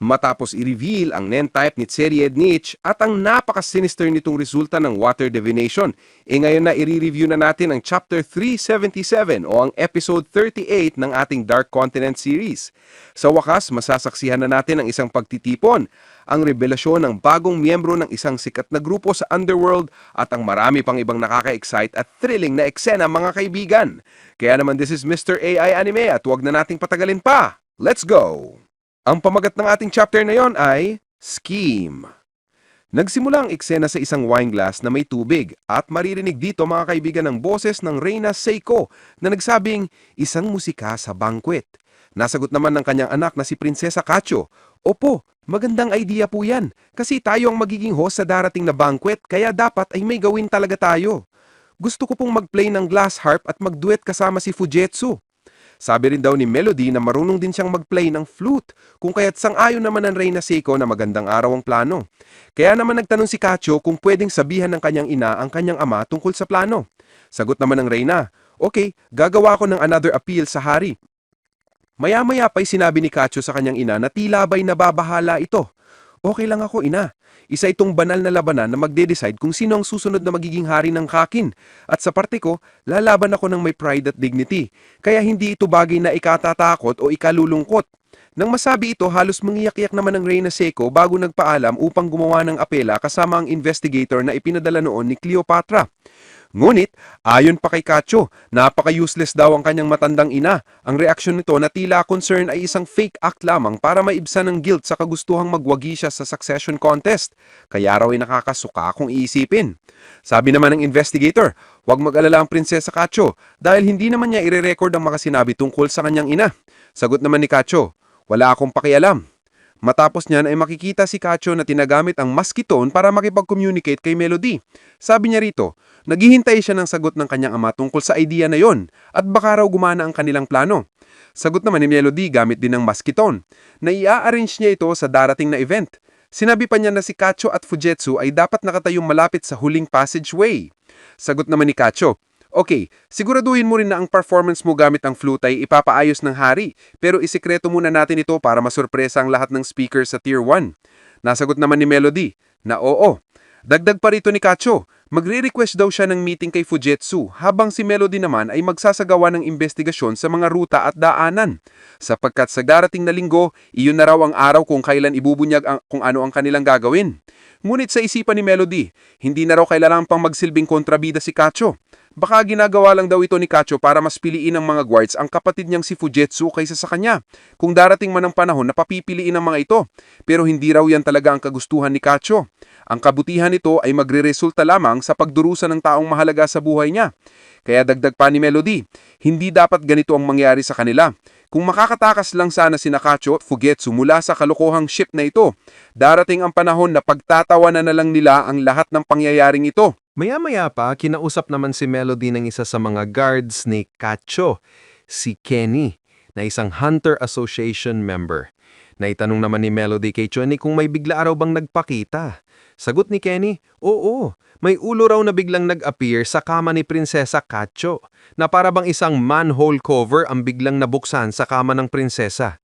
Matapos i-reveal ang N-type ni Tseriednich at ang napaka-sinister nitong resulta ng water divination, ngayon na i-review na natin ang Chapter 377 o ang Episode 38 ng ating Dark Continent series. Sa wakas, masasaksihan na natin ang isang pagtitipon, ang revelasyon ng bagong miyembro ng isang sikat na grupo sa Underworld at ang marami pang ibang nakaka-excite at thrilling na eksena mga kaibigan. Kaya naman this is Mr. AI Anime at huwag na nating patagalin pa. Let's go! Ang pamagat ng ating chapter na yon ay Scheme. Nagsimula ang eksena sa isang wine glass na may tubig at maririnig dito mga kaibigan ng boses ng Reyna Seiko na nagsabing isang musika sa banquet. Nasagot naman ng kanyang anak na si Prinsesa Kacho, "Opo, magandang idea po yan kasi tayo ang magiging host sa darating na banquet kaya dapat ay may gawin talaga tayo. Gusto ko pong mag-play ng glass harp at mag-duet kasama si Fujetsu." Sabi rin daw ni Melody na marunong din siyang mag-play ng flute, kung kaya't sang-ayon naman ng Reyna Seiko na magandang araw ang plano. Kaya naman nagtanong si Kacho kung pwedeng sabihan ng kanyang ina ang kanyang ama tungkol sa plano. Sagot naman ng Reyna, "Okay, gagawa ko ng another appeal sa hari." Maya-maya pa'y sinabi ni Kacho sa kanyang ina na tila ba'y nababahala ito. "Okay lang ako, ina. Isa itong banal na labanan na magde-decide kung sino ang susunod na magiging hari ng Kakin. At sa parte ko, lalaban ako ng may pride at dignity. Kaya hindi ito bagay na ikatatakot o ikalulungkot." Nang masabi ito, halos mangiyak-iyak naman ng Reyna Seiko bago nagpaalam upang gumawa ng apela kasama ang investigator na ipinadala noon ni Cleopatra. Ngunit, ayon pa kay Kacho, napaka-useless daw ang kanyang matandang ina. Ang reaksyon nito na tila concern ay isang fake act lamang para maibsan ng guilt sa kagustuhang magwagi siya sa succession contest. Kaya raw ay nakakasuka kung iisipin. Sabi naman ng investigator, huwag mag-alala ang Prinsesa Kacho dahil hindi naman niya ire-record ang makasinabi tungkol sa kanyang ina. Sagot naman ni Kacho, "Wala akong pakialam." Matapos niyan ay makikita si Kacho na tinagamit ang maskitone para makipag-communicate kay Melody. Sabi niya rito, naghihintay siya ng sagot ng kanyang ama tungkol sa idea na yon at baka raw gumana ang kanilang plano. Sagot naman ni Melody gamit din ng maskitone na i-arrange niya ito sa darating na event. Sinabi pa niya na si Kacho at Fujetsu ay dapat nakatayong malapit sa huling passageway. Sagot naman ni Kacho, "Okay, siguraduhin mo rin na ang performance mo gamit ang flute ay ipapaayos ng hari, pero isikreto muna natin ito para masurpresa ang lahat ng speakers sa Tier 1. Nasagot naman ni Melody na oo. Dagdag pa rito ni Kacho, magre-request daw siya ng meeting kay Fujetsu habang si Melody naman ay magsasagawa ng investigasyon sa mga ruta at daanan. Sapagkat sa darating na linggo, iyon na raw ang araw kung kailan ibubunyag kung ano ang kanilang gagawin. Ngunit sa isipan ni Melody, hindi na raw kailangan pang magsilbing kontrabida si Kacho. Baka ginagawa lang daw ito ni Kacho para mas piliin ng mga guards ang kapatid niyang si Fujetsu kaysa sa kanya, kung darating man ang panahon na papipiliin ng mga ito. Pero hindi raw yan talaga ang kagustuhan ni Kacho. Ang kabutihan nito ay magreresulta lamang sa pagdurusa ng taong mahalaga sa buhay niya. Kaya dagdag pa ni Melody, hindi dapat ganito ang mangyari sa kanila. Kung makakatakas lang sana si Kacho at Fugetsu mula sa kalokohang ship na ito, darating ang panahon na pagtatawanan na lang nila ang lahat ng pangyayaring ito. Maya-maya pa, kinausap naman si Melody ng isa sa mga guards ni Kacho, si Kenny, na isang Hunter Association member. Naitanong naman ni Melody kay Choni kung may bigla araw bang nagpakita. Sagot ni Kenny, oo, may ulo raw na biglang nag-appear sa kama ni Prinsesa Kacho, na para bang isang manhole cover ang biglang nabuksan sa kama ng prinsesa.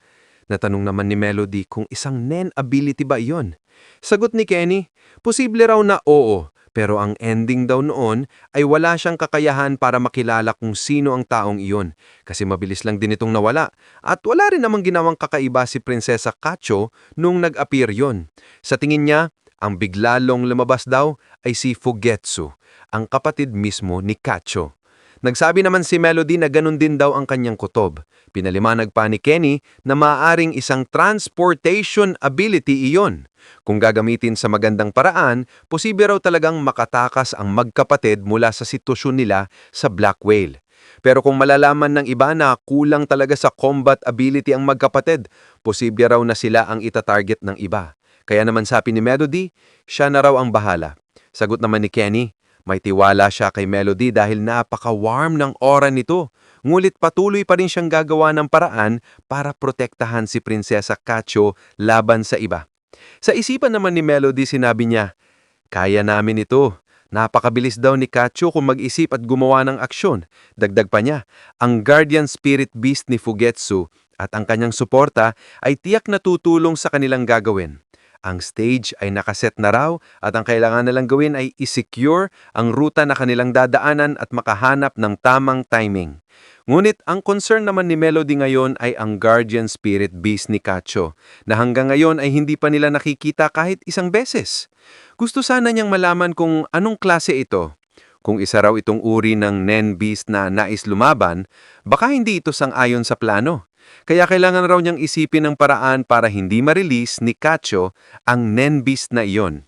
Natanong naman ni Melody kung isang Nen ability ba iyon. Sagot ni Kenny, posible raw na oo, pero ang ending daw noon ay wala siyang kakayahan para makilala kung sino ang taong iyon kasi mabilis lang din itong nawala at wala rin namang ginawang kakaiba si Prinsesa Kacho nung nag-appear yon. Sa tingin niya, ang biglalong lumabas daw ay si Fugetsu, ang kapatid mismo ni Kacho. Nagsabi naman si Melody na ganun din daw ang kanyang kutob. Pinalimanag pa ni Kenny na maaaring isang transportation ability iyon. Kung gagamitin sa magandang paraan, posible raw talagang makatakas ang magkapatid mula sa sitwasyon nila sa Black Whale. Pero kung malalaman ng iba na kulang talaga sa combat ability ang magkapatid, posible raw na sila ang itatarget ng iba. Kaya naman sabi ni Melody, siya na raw ang bahala. Sagot naman ni Kenny, may tiwala siya kay Melody dahil napaka-warm ng aura nito. Ngulit patuloy pa rin siyang gagawa ng paraan para protektahan si Prinsesa Kacho laban sa iba. Sa isipan naman ni Melody, sinabi niya, kaya namin ito. Napakabilis daw ni Kacho kung mag-isip at gumawa ng aksyon. Dagdag pa niya, ang guardian spirit beast ni Fugetsu at ang kanyang suporta ay tiyak na tutulong sa kanilang gagawin. Ang stage ay nakaset na raw at ang kailangan nilang gawin ay i-secure ang ruta na kanilang dadaanan at makahanap ng tamang timing. Ngunit ang concern naman ni Melody ngayon ay ang guardian spirit beast ni Cacho na hanggang ngayon ay hindi pa nila nakikita kahit isang beses. Gusto sana niyang malaman kung anong klase ito. Kung isa raw itong uri ng Nen Beast na nais lumaban, baka hindi ito sang-ayon sa plano. Kaya kailangan raw niyang isipin ng paraan para hindi ma-release ni Cacho ang Nen Beast na iyon.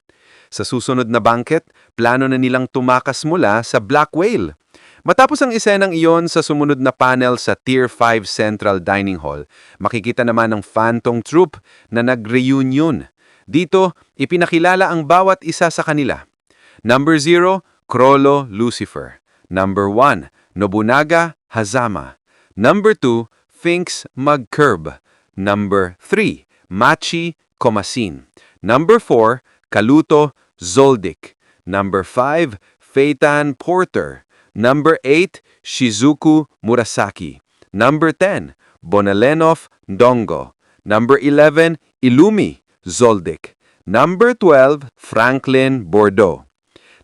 Sa susunod na banquet, plano na nilang tumakas mula sa Black Whale. Matapos ang esenang iyon sa sumunod na panel sa Tier 5 Central Dining Hall, makikita naman ang Phantom Troupe na nag-reunion. Dito, ipinakilala ang bawat isa sa kanila. Number 0, Crollo Lucifer. Number 1, Nobunaga Hazama. Number 2, Finks Magcurb. Number 3, Machi Comasin. Number 4, Kaluto Zoldyck. Number 5, Phaeton Porter. Number 8, Shizuku Murasaki. Number 10, Bonalenov Ndongo. Number 11, Illumi Zoldyck. Number 12, Franklin Bordeaux.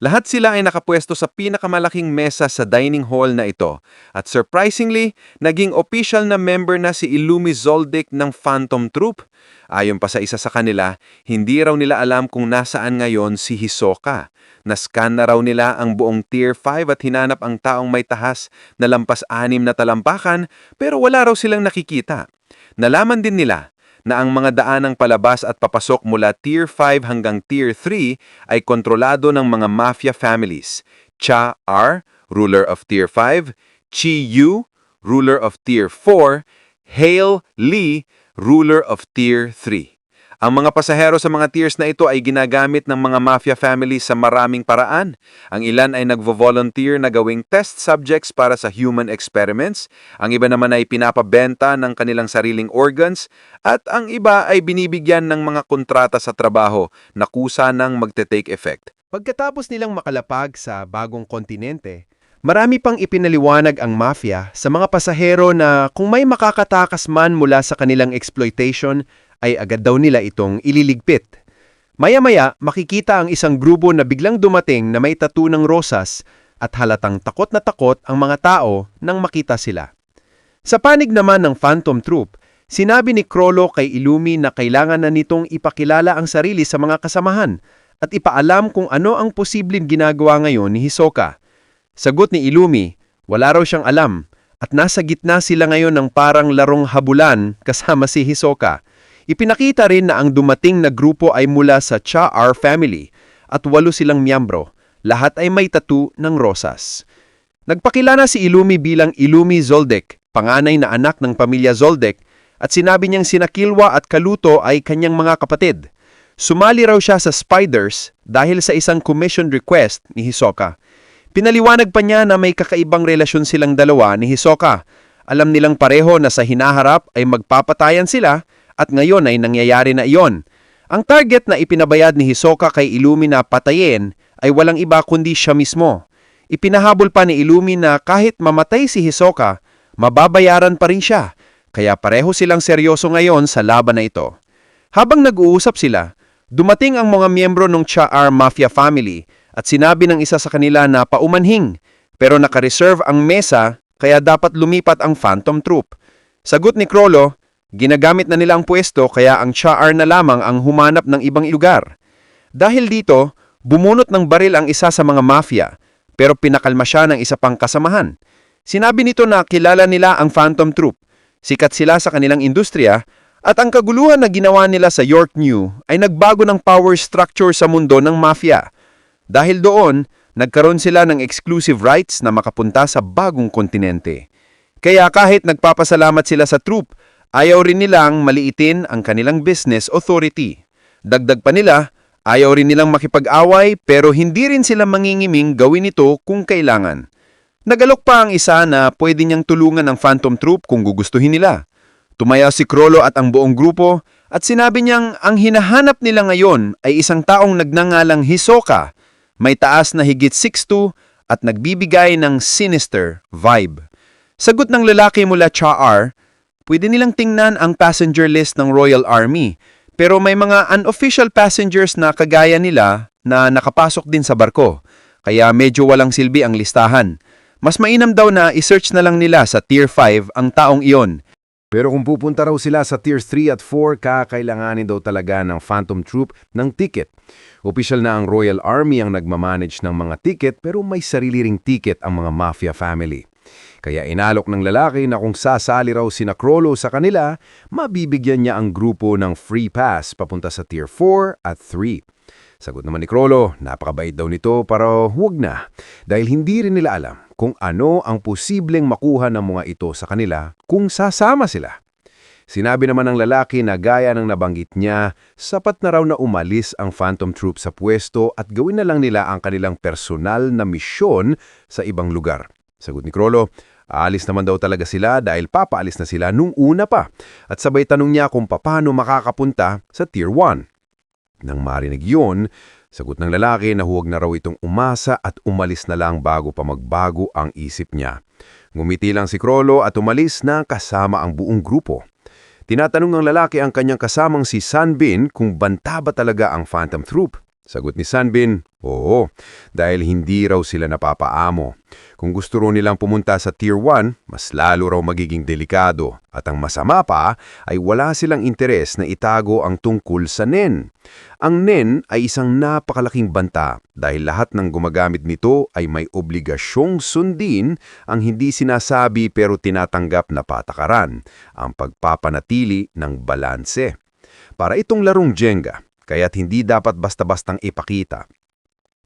Lahat sila ay nakapwesto sa pinakamalaking mesa sa dining hall na ito at surprisingly, naging official na member na si Illumi Zoldyck ng Phantom Troupe. Ayon pa sa isa sa kanila, hindi raw nila alam kung nasaan ngayon si Hisoka. Nascan na raw nila ang buong Tier 5 at hinanap ang taong may tahas na lampas-6 na talampakan pero wala raw silang nakikita. Nalaman din nila na ang mga daanang palabas at papasok mula Tier 5 hanggang Tier 3 ay kontrolado ng mga mafia families. Cha R, ruler of Tier 5, Chi Yu, ruler of Tier 4, Hale Lee, ruler of Tier 3. Ang mga pasahero sa mga tiers na ito ay ginagamit ng mga mafia families sa maraming paraan. Ang ilan ay nagvo-volunteer na gawing test subjects para sa human experiments, ang iba naman ay pinapabenta ng kanilang sariling organs, at ang iba ay binibigyan ng mga kontrata sa trabaho na kusa ng magte-take effect. Pagkatapos nilang makalapag sa bagong kontinente, marami pang ipinaliwanag ang mafia sa mga pasahero na kung may makakatakas man mula sa kanilang exploitation, ay agad daw nila itong ililigpit. Maya-maya, makikita ang isang grupo na biglang dumating na may tattoo ng rosas at halatang takot na takot ang mga tao nang makita sila. Sa panig naman ng Phantom Troupe, sinabi ni Crollo kay Illumi na kailangan na nitong ipakilala ang sarili sa mga kasamahan at ipaalam kung ano ang posibleng ginagawa ngayon ni Hisoka. Sagot ni Illumi, wala raw siyang alam at nasa gitna sila ngayon ng parang larong habulan kasama si Hisoka. Ipinakita rin na ang dumating na grupo ay mula sa Cha R family at 8 silang miyembro. Lahat ay may tattoo ng rosas. Nagpakilala si Illumi bilang Illumi Zoldyck, panganay na anak ng pamilya Zoldyck, at sinabi niyang sina Killua at Kaluto ay kanyang mga kapatid. Sumali raw siya sa Spiders dahil sa isang commission request ni Hisoka. Pinaliwanag pa niya na may kakaibang relasyon silang dalawa ni Hisoka. Alam nilang pareho na sa hinaharap ay magpapatayan sila at ngayon ay nangyayari na iyon. Ang target na ipinabayad ni Hisoka kay Illumi na patayin ay walang iba kundi siya mismo. Ipinahabol pa ni Illumi na kahit mamatay si Hisoka, mababayaran pa rin siya. Kaya pareho silang seryoso ngayon sa laban na ito. Habang nag-uusap sila, dumating ang mga miyembro ng Cha R Mafia family at sinabi ng isa sa kanila na paumanhing, pero naka-reserve ang mesa kaya dapat lumipat ang Phantom Troupe. Sagot ni Crollo, ginagamit na nila ang pwesto kaya ang Cha R na lamang ang humanap ng ibang lugar. Dahil dito, bumunot ng baril ang isa sa mga mafia, pero pinakalma siya ng isa pang kasamahan. Sinabi nito na kilala nila ang Phantom Troupe, sikat sila sa kanilang industriya, at ang kaguluhan na ginawa nila sa York New ay nagbago ng power structure sa mundo ng mafia. Dahil doon, nagkaroon sila ng exclusive rights na makapunta sa bagong kontinente. Kaya kahit nagpapasalamat sila sa troupe, ayaw rin nilang maliitin ang kanilang business authority. Dagdag pa nila, ayaw rin nilang makipag-away pero hindi rin sila mangingiming gawin ito kung kailangan. Nagalok pa ang isa na pwede niyang tulungan ng Phantom Troupe kung gugustuhin nila. Tumaya si Crollo at ang buong grupo at sinabi niyang ang hinahanap nila ngayon ay isang taong nagngangalang Hisoka, may taas na higit 6'2" at nagbibigay ng sinister vibe. Sagot ng lalaki mula Cha R, Pwede nilang tingnan ang passenger list ng Royal Army, pero may mga unofficial passengers na kagaya nila na nakapasok din sa barko, kaya medyo walang silbi ang listahan. Mas mainam daw na isearch na lang nila sa Tier 5 ang taong iyon. Pero kung pupunta raw sila sa Tier 3 at 4, kakailanganin daw talaga ng Phantom Troop ng ticket. Opisyal na ang Royal Army ang nagmamanage ng mga ticket pero may sarili ring ticket ang mga mafia family. Kaya inalok ng lalaki na kung sasali raw sina Crollo sa kanila, mabibigyan niya ang grupo ng free pass papunta sa Tier 4 at 3. Sagot naman ni Crollo, napakabait daw nito pero huwag na dahil hindi rin nila alam kung ano ang posibleng makuha ng mga ito sa kanila kung sasama sila. Sinabi naman ng lalaki na gaya ng nabanggit niya, sapat na raw na umalis ang Phantom Troop sa pwesto at gawin na lang nila ang kanilang personal na misyon sa ibang lugar. Sagot ni Crollo, aalis naman daw talaga sila dahil papaalis na sila nung una pa at sabay tanong niya kung paano makakapunta sa Tier 1. Nang marinig yun, sagot ng lalaki na huwag na raw itong umasa at umalis na lang bago pa magbago ang isip niya. Ngumiti lang si Crollo at umalis na kasama ang buong grupo. Tinatanong ng lalaki ang kanyang kasamang si Sanbin kung banta ba talaga ang Phantom Troop. Sagot ni Sanbin, oo, dahil hindi raw sila napapaamo. Kung gusto raw nilang pumunta sa Tier 1, mas lalo raw magiging delikado. At ang masama pa ay wala silang interes na itago ang tungkol sa NEN. Ang NEN ay isang napakalaking banta dahil lahat ng gumagamit nito ay may obligasyong sundin ang hindi sinasabi pero tinatanggap na patakaran, ang pagpapanatili ng balanse. Para itong larong Jenga, kaya't hindi dapat basta-bastang ipakita.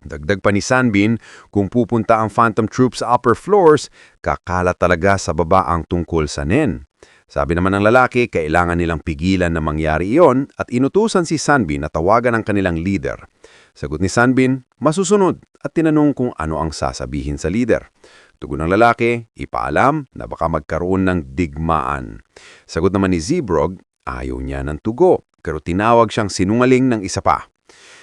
Dagdag pa ni Sanbin, kung pupunta ang Phantom Troop sa upper floors, kakala talaga sa baba ang tungkol sa NEN. Sabi naman ng lalaki, kailangan nilang pigilan na mangyari iyon at inutusan si Sanbin na tawagan ang kanilang leader. Sagot ni Sanbin, masusunod at tinanong kung ano ang sasabihin sa leader. Tugon ng lalaki, ipaalam na baka magkaroon ng digmaan. Sagot naman ni Zeebrugge, ayaw niya ng tugo. Pero tinawag siyang sinungaling ng isa pa.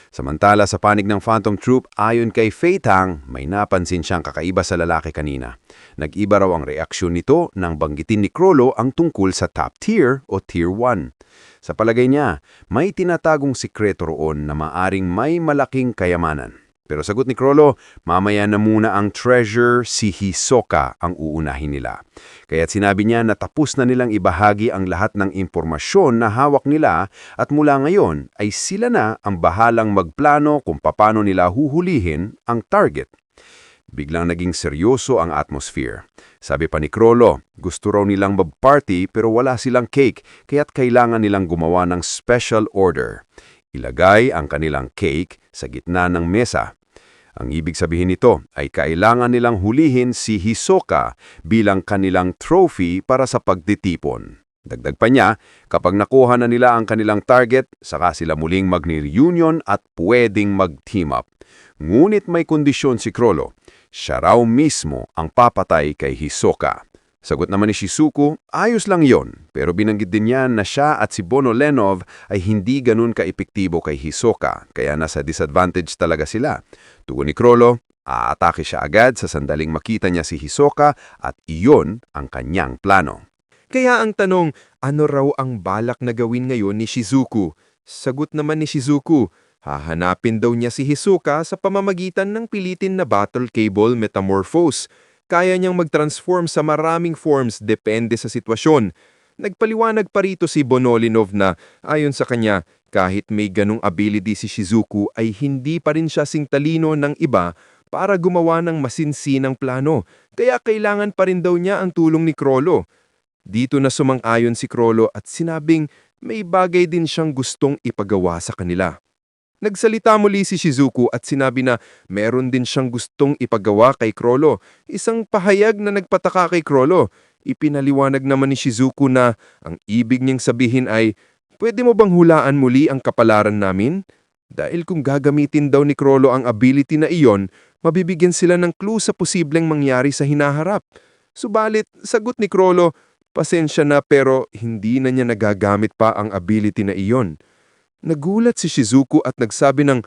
Samantala sa panig ng Phantom Troop, ayon kay Fei Tang, may napansin siyang kakaiba sa lalaki kanina. Nag-iba raw ang reaksyon nito nang banggitin ni Crollo ang tungkol sa top tier o tier 1. Sa palagay niya, may tinatagong sikreto roon na maaring may malaking kayamanan. Pero sagot ni Crollo, mamaya na muna ang treasure, si Hisoka ang uunahin nila. Kaya't sinabi niya na tapos na nilang ibahagi ang lahat ng impormasyon na hawak nila at mula ngayon ay sila na ang bahalang magplano kung paano nila huhulihin ang target. Biglang naging seryoso ang atmosphere. Sabi pa ni Crollo, gusto raw nilang mag-party pero wala silang cake kaya't kailangan nilang gumawa ng special order. Ilagay ang kanilang cake sa gitna ng mesa. Ang ibig sabihin nito ay kailangan nilang hulihin si Hisoka bilang kanilang trophy para sa pagtitipon. Dagdag pa niya, kapag nakuha na nila ang kanilang target, saka sila muling mag-reunion at pwedeng mag-team up. Ngunit may kondisyon si Crollo, siya raw mismo ang papatay kay Hisoka. Sagot naman ni Shizuku, ayos lang yon, pero binanggit din niya na siya at si Bono Lenov ay hindi ganun ka-epektibo kay Hisoka, kaya nasa disadvantage talaga sila. Tugon ni Crollo, aatake siya agad sa sandaling makita niya si Hisoka at iyon ang kanyang plano. Kaya ang tanong, ano raw ang balak na gawin ngayon ni Shizuku? Sagot naman ni Shizuku, hahanapin daw niya si Hisoka sa pamamagitan ng pilitin na battle cable metamorphose. Kaya niyang mag-transform sa maraming forms depende sa sitwasyon. Nagpaliwanag pa rito si Bonolinov na ayon sa kanya, kahit may ganong ability si Shizuku ay hindi pa rin siya singtalino ng iba para gumawa ng masinsinang plano. Kaya kailangan pa rin daw niya ang tulong ni Crollo. Dito na sumang-ayon si Crollo at sinabing may bagay din siyang gustong ipagawa sa kanila. Nagsalita muli si Shizuku at sinabi na meron din siyang gustong ipagawa kay Crollo. Isang pahayag na nagpataka kay Crollo. Ipinaliwanag naman ni Shizuku na ang ibig niyang sabihin ay, pwede mo bang hulaan muli ang kapalaran namin? Dahil kung gagamitin daw ni Crollo ang ability na iyon, mabibigyan sila ng clue sa posibleng mangyari sa hinaharap. Subalit, sagot ni Crollo, pasensya na pero hindi na niya nagagamit pa ang ability na iyon. Nagulat si Shizuku at nagsabi ng,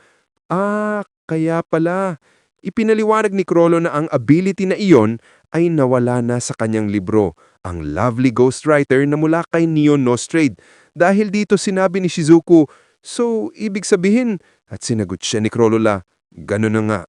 kaya pala. Ipinaliwanag ni Crollo na ang ability na iyon ay nawala na sa kanyang libro, ang Lovely Ghostwriter na mula kay Neon Nostrade. Dahil dito sinabi ni Shizuku, "So, ibig sabihin," at sinagot siya ni Corolla, "Ganun na nga."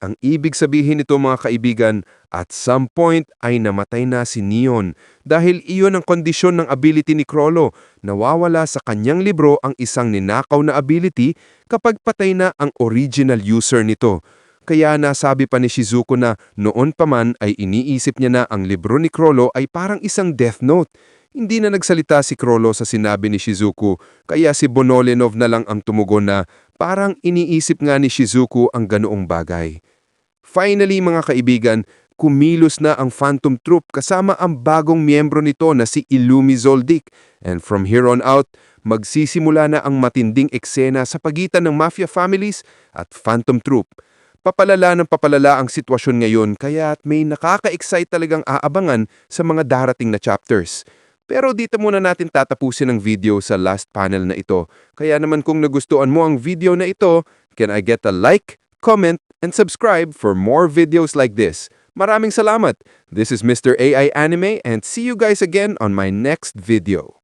Ang ibig sabihin nito mga kaibigan, at some point ay namatay na si Neon dahil iyon ang kondisyon ng ability ni Crollo. Nawawala sa kanyang libro ang isang ninakaw na ability kapag patay na ang original user nito. Kaya nasabi pa ni Shizuku na noon pa man ay iniisip niya na ang libro ni Crollo ay parang isang death note. Hindi na nagsalita si Crollo sa sinabi ni Shizuku, kaya si Bonolenov na lang ang tumugon na parang iniisip nga ni Shizuku ang ganoong bagay. Finally mga kaibigan, kumilos na ang Phantom Troop kasama ang bagong miyembro nito na si Illumi Zoldyck. And from here on out, magsisimula na ang matinding eksena sa pagitan ng Mafia families at Phantom Troop. Papalala ng papalala ang sitwasyon ngayon kaya may nakaka-excite talagang aabangan sa mga darating na chapters. Pero dito muna natin tatapusin ang video sa last panel na ito. Kaya naman kung nagustuhan mo ang video na ito, can I get a like, comment, and subscribe for more videos like this. Maraming salamat! This is Mr. AI Anime and see you guys again on my next video.